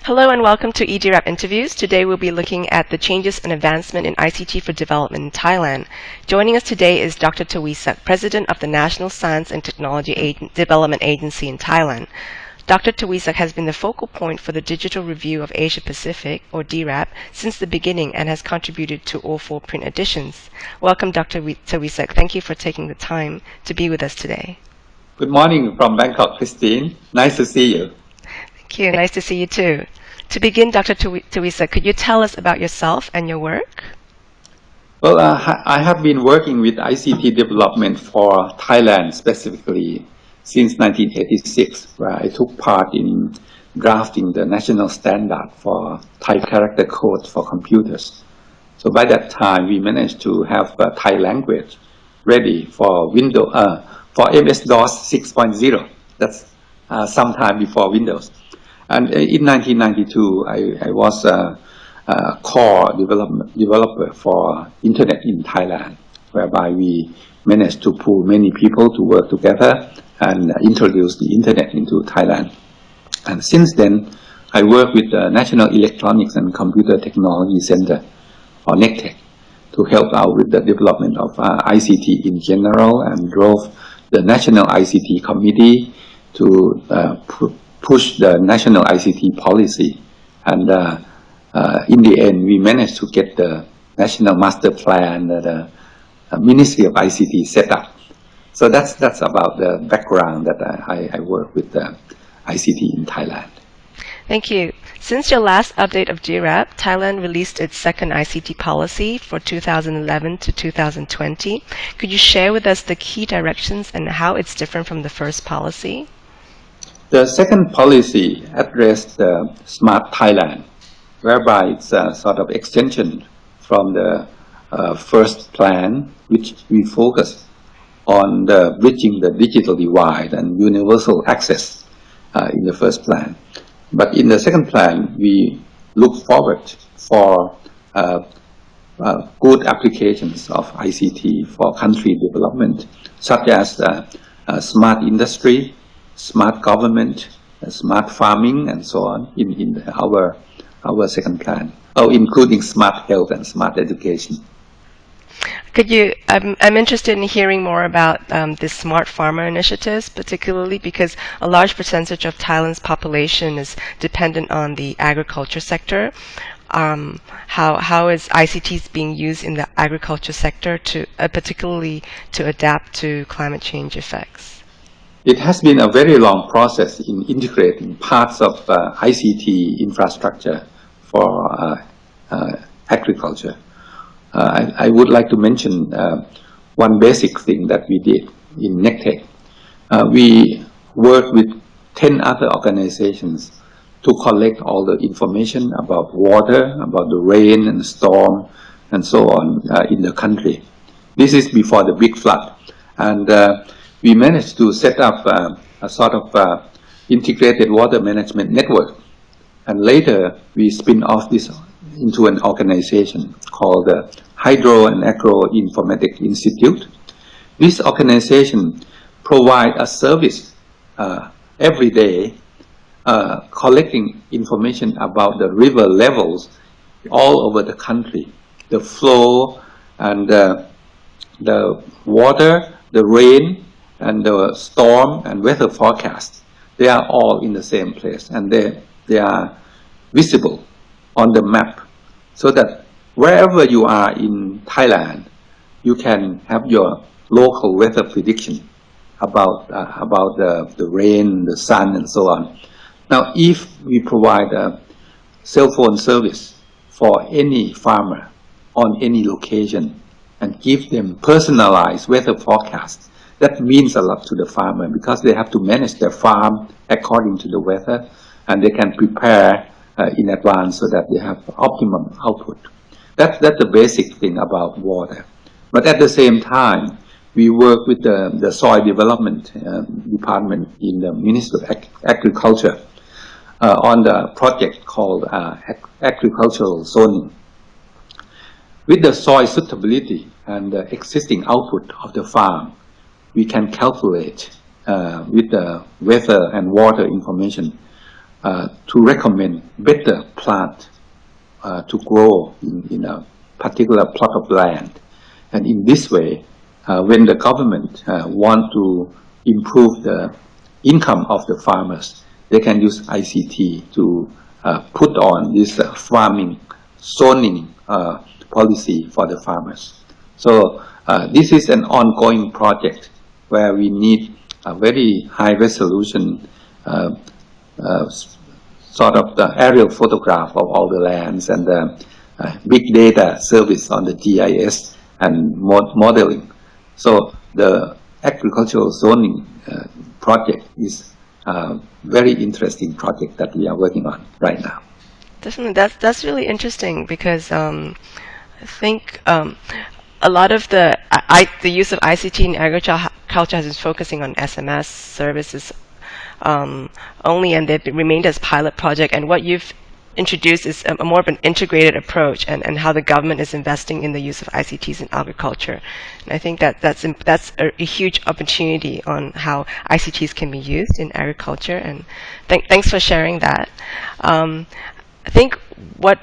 Hello and welcome to e-DIRAP interviews. Today we'll be looking at the changes and advancement in ICT for development in Thailand. Joining us today is Dr. Thaweesak, President of the National Science and Technology Development Agency in Thailand. Dr. Thaweesak has been the focal point for the Digital Review of Asia Pacific, or DIRAP, since the beginning and has contributed to all 4 print editions. Welcome, Dr. Thaweesak. Thank you for taking the time to be with us today. Good morning from Bangkok, Christine. Nice to see you. Thank you. Nice to see you too. To begin, Dr. Thaweesak, could you tell us about yourself and your work? Well, I have been working with ICT development for Thailand specifically since 1986, where I took part in drafting the national standard for Thai character code for computers. So by that time, we managed to have Thai language ready for Windows, for MS-DOS 6.0. That's sometime before Windows. And in 1992, I was a core developer for Internet in Thailand, whereby we managed to pull many people to work together and introduce the Internet into Thailand. And since then, I work with the National Electronics and Computer Technology Center, or NECTEC, to help out with the development of ICT in general, and drove the National ICT Committee to push the National ICT Policy. And in the end, we managed to get the National Master Plan, the Ministry of ICT set up. So that's about the background that I work with the ICT in Thailand. Thank you. Since your last update of DIRAP, Thailand released its second ICT policy for 2011 to 2020. Could you share with us the key directions and how it's different from the first policy? The second policy addressed the Smart Thailand, whereby it's a sort of extension from the first plan, which we focus on bridging the digital divide and universal access in the first plan. But in the second plan, we look forward for good applications of ICT for country development, such as smart industry, smart government, smart farming, and so on in our second plan, including smart health and smart education. Could you? I'm interested in hearing more about the smart farmer initiatives, particularly because a large percentage of Thailand's population is dependent on the agriculture sector. How is ICTs being used in the agriculture sector particularly to adapt to climate change effects? It has been a very long process in integrating parts of ICT infrastructure for agriculture. I would like to mention one basic thing that we did in NECTEC. We worked with 10 other organizations to collect all the information about water, about the rain and storm, and so on in the country. This is before the big flood. And we managed to set up a sort of integrated water management network. And later, we spin off this into an organization called the Hydro and Agro Informatics Institute. This organization provides a service every day, collecting information about the river levels all over the country, the flow and the water, the rain, and the storm and weather forecast. They are all in the same place, and they are visible on the map, so that wherever you are in Thailand, you can have your local weather prediction about the rain, the sun, and so on. Now, if we provide a cell phone service for any farmer on any location and give them personalized weather forecasts, that means a lot to the farmer, because they have to manage their farm according to the weather, and they can prepare in advance so that they have optimum output. That's the basic thing about water. But at the same time, we work with the soil development department in the Ministry of Agriculture on the project called agricultural zoning. With the soil suitability and the existing output of the farm, we can calculate with the weather and water information to recommend better plant to grow in a particular plot of land. And in this way, when the government want to improve the income of the farmers, they can use ICT to put on this farming zoning policy for the farmers. So this is an ongoing project where we need a very high resolution sort of the aerial photograph of all the lands and the big data service on the GIS and modeling. So the agricultural zoning project is a very interesting project that we are working on right now. Definitely, that's really interesting because I think a lot of the use of ICT in agriculture has been focusing on SMS services only, and they've remained as pilot project. And what you've introduced is a more of an integrated approach, and how the government is investing in the use of ICTs in agriculture. And I think that's a huge opportunity on how ICTs can be used in agriculture. And thanks for sharing that. I think what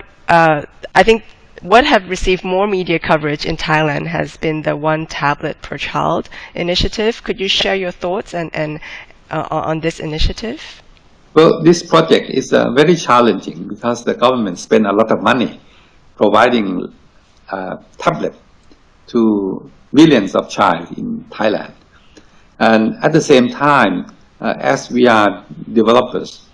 have received more media coverage in Thailand has been the One Tablet Per Child initiative. Could you share your thoughts on this initiative? Well, this project is very challenging because the government spent a lot of money providing tablets to millions of children in Thailand. And at the same time, as we are developers,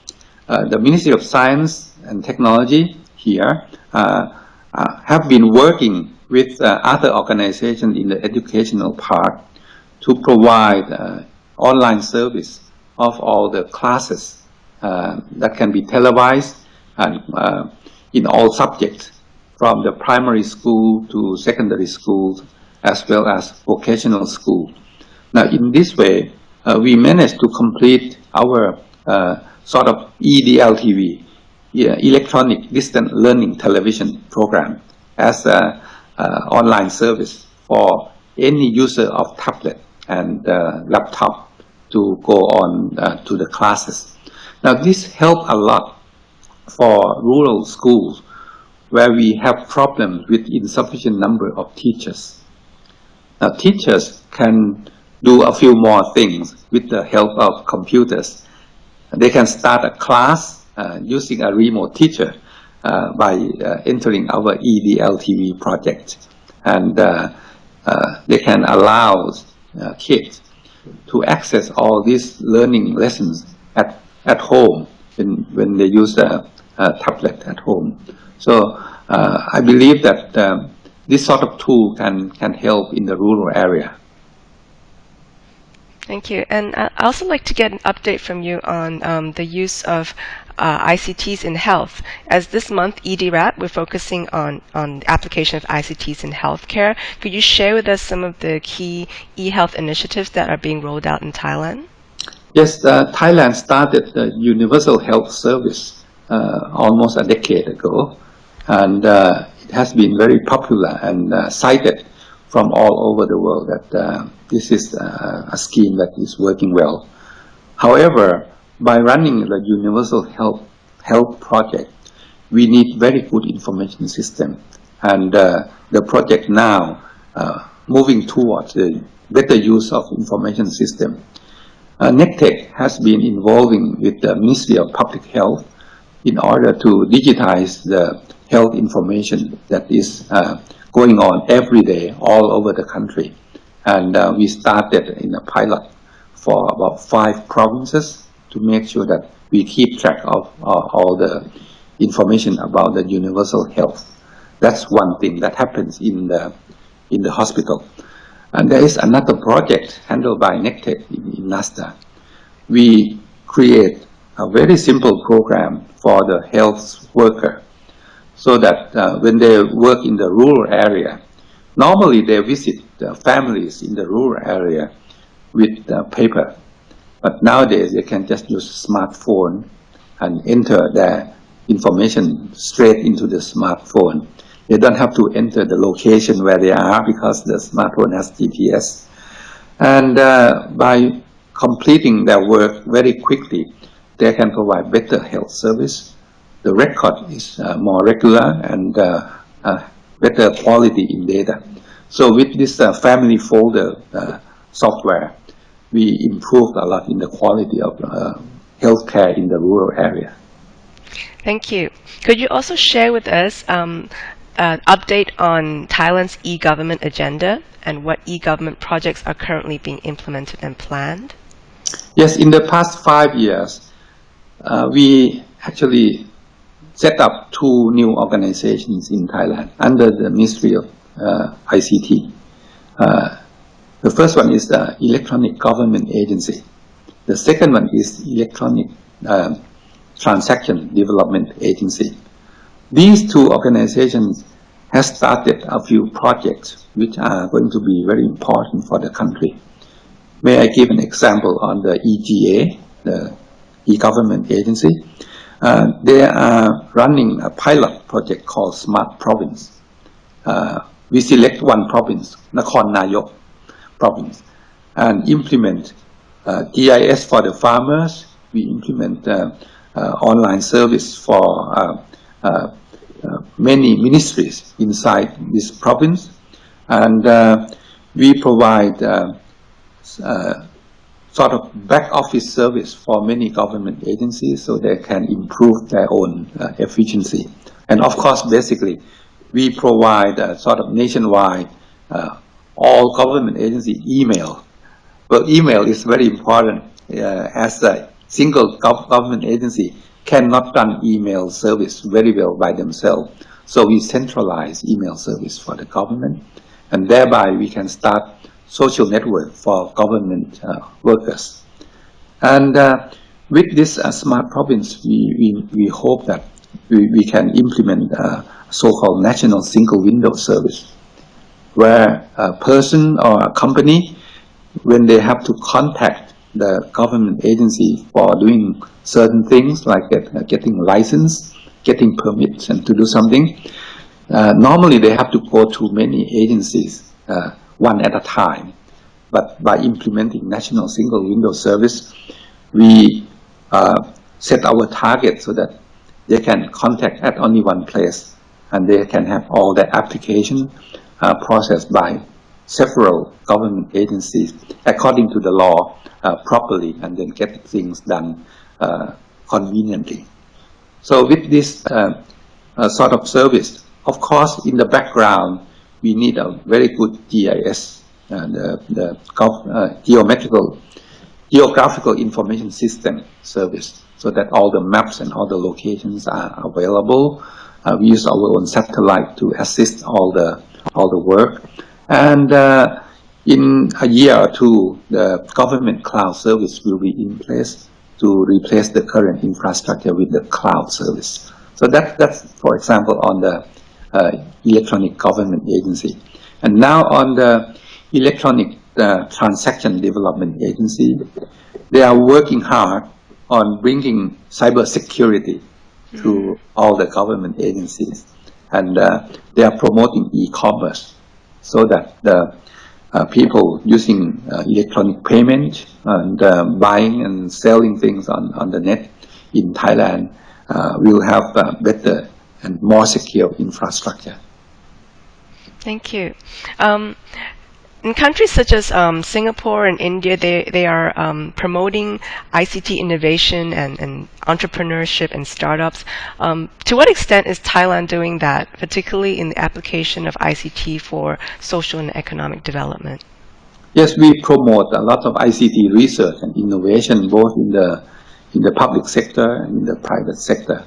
the Ministry of Science and Technology here have been working with other organizations in the educational part to provide online service of all the classes that can be televised and in all subjects, from the primary school to secondary schools as well as vocational school. Now, in this way, we managed to complete our sort of EDLTV, electronic distant learning television program, as an online service for any user of tablet and laptop to go on to the classes. Now, this helped a lot for rural schools where we have problems with insufficient number of teachers. Now, teachers can do a few more things with the help of computers. They can start a class using a remote teacher by entering our EDLTV project. And they can allow kids to access all these learning lessons at home when they use a tablet at home. So I believe that this sort of tool can help in the rural area. Thank you. And I'd also like to get an update from you on the use of ICTs in health. As this month, e-DIRAP, we're focusing on the application of ICTs in healthcare. Could you share with us some of the key e-health initiatives that are being rolled out in Thailand? Yes, Thailand started the Universal Health Service almost a decade ago, and it has been very popular and cited from all over the world that this is a scheme that is working well. However, by running the Universal Health Project, we need very good information system, and the project now moving towards the better use of information system. NECTEC has been involving with the Ministry of Public Health in order to digitize the health information that is going on every day all over the country. And we started in a pilot for about 5 provinces to make sure that we keep track of all the information about the universal health. That's one thing that happens in the hospital. And there is another project handled by NECTEC in NASDA. We create a very simple program for the health worker so that when they work in the rural area, normally they visit families in the rural area with paper. But nowadays they can just use a smartphone and enter their information straight into the smartphone. They don't have to enter the location where they are because the smartphone has GPS. And by completing their work very quickly, they can provide better health service. The record is more regular and better quality in data. So with this family folder software, we improved a lot in the quality of healthcare in the rural area. Thank you. Could you also share with us an update on Thailand's e-government agenda and what e-government projects are currently being implemented and planned? Yes, in the past 5 years, we actually set up 2 new organizations in Thailand under the Ministry of ICT. The first one is the Electronic Government Agency. The second one is Electronic Transaction Development Agency. These 2 organizations have started a few projects which are going to be very important for the country. May I give an example on the EGA, the e-government agency? They are running a pilot project called Smart Province. We select one province, Nakhon Nayok province, and implement GIS for the farmers. We implement online service for many ministries inside this province, and we provide sort of back office service for many government agencies so they can improve their own efficiency. And of course, basically, we provide sort of nationwide all government agency email. Well, email is very important as a single government agency cannot run email service very well by themselves. So we centralize email service for the government, and thereby we can start social network for government workers. And with this Smart Province, we hope that we can implement a so-called national single window service, where a person or a company, when they have to contact the government agency for doing certain things like getting license, getting permits, and to do something, normally they have to go to many agencies one at a time. But by implementing national single window service, we set our target so that they can contact at only one place, and they can have all their application processed by several government agencies according to the law properly, and then get things done conveniently. So with this sort of service, of course, in the background, we need a very good GIS, the geographical information system service, so that all the maps and all the locations are available. We use our own satellite to assist all the work, and in a year or 2, the government cloud service will be in place to replace the current infrastructure with the cloud service. So that's for example on the electronic government agency. And now on the electronic transaction development agency, they are working hard on bringing cybersecurity to all the government agencies, and they are promoting e-commerce so that the people using electronic payment and buying and selling things on the net in Thailand will have better and more secure infrastructure. Thank you. In countries such as Singapore and India, they are promoting ICT innovation and entrepreneurship and startups. To what extent is Thailand doing that, particularly in the application of ICT for social and economic development? Yes, we promote a lot of ICT research and innovation both in the public sector and in the private sector.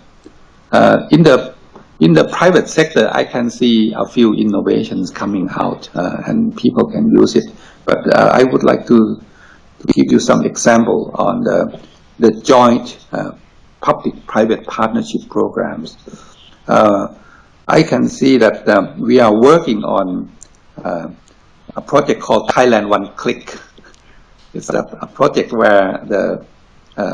In the private sector, I can see a few innovations coming out and people can use it. But I would like to give you some example on the joint public-private partnership programs. I can see that we are working on a project called Thailand One Click. It's a project where the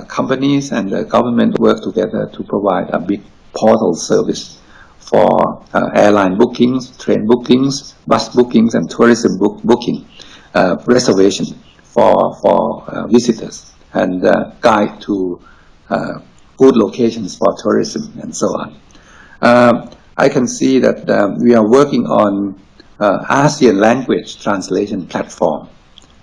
companies and the government work together to provide a big portal service for airline bookings, train bookings, bus bookings, and tourism booking, reservation for visitors, and guide to good locations for tourism and so on. I can see that we are working on ASEAN language translation platform.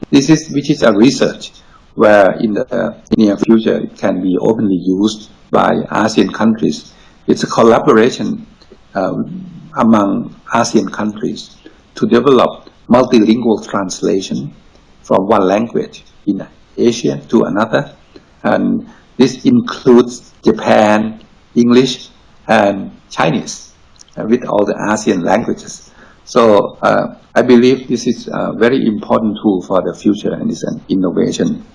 Which is a research where in the near future it can be openly used by ASEAN countries. It's a collaboration among ASEAN countries to develop multilingual translation from one language in Asia to another. And this includes Japan, English, and Chinese, with all the ASEAN languages. So I believe this is a very important tool for the future and is an innovation.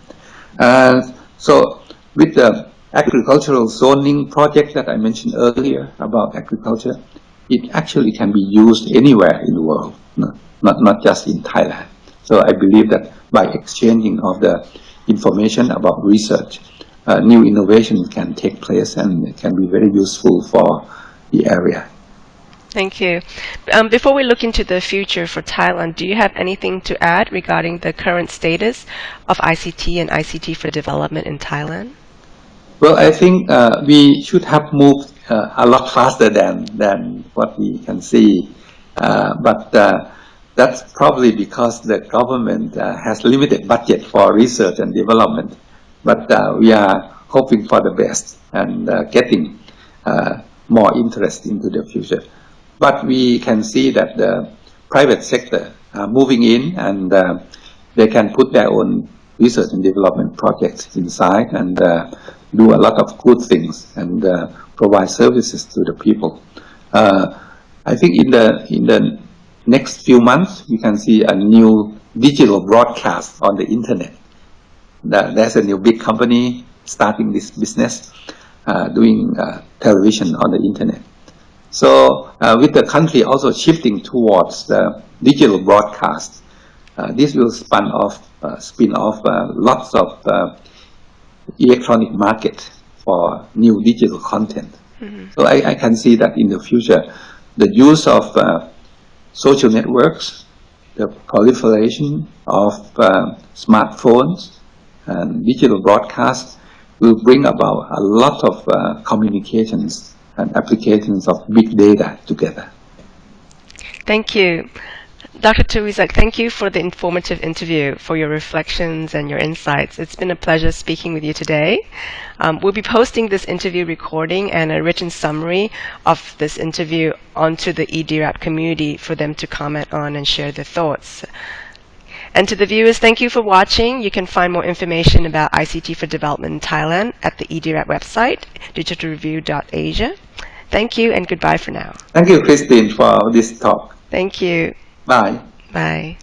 So with the agricultural zoning project that I mentioned earlier about agriculture, it actually can be used anywhere in the world, not just in Thailand. So I believe that by exchanging of the information about research, new innovation can take place and it can be very useful for the area. Thank you. Before we look into the future for Thailand, do you have anything to add regarding the current status of ICT and ICT for development in Thailand? Well, I think we should have moved a lot faster than what we can see. But that's probably because the government has limited budget for research and development. But we are hoping for the best and getting more interest into the future. But we can see that the private sector are moving in and they can put their own research and development projects inside and do a lot of good things and provide services to the people. I think in the next few months, we can see a new digital broadcast on the internet. There's a new big company starting this business, doing television on the internet. So with the country also shifting towards the digital broadcast, this will spin off lots of electronic market for new digital content. Mm-hmm. So I can see that in the future, the use of social networks, the proliferation of smartphones and digital broadcasts will bring about a lot of communications and applications of big data together. Thank you. Dr. Thaweesak, thank you for the informative interview, for your reflections and your insights. It's been a pleasure speaking with you today. We'll be posting this interview recording and a written summary of this interview onto the e-DIRAP community for them to comment on and share their thoughts. And to the viewers, thank you for watching. You can find more information about ICT for development in Thailand at the e-DIRAP website, digitalreview.asia. Thank you and goodbye for now. Thank you, Christine, for this talk. Thank you. Bye. Bye.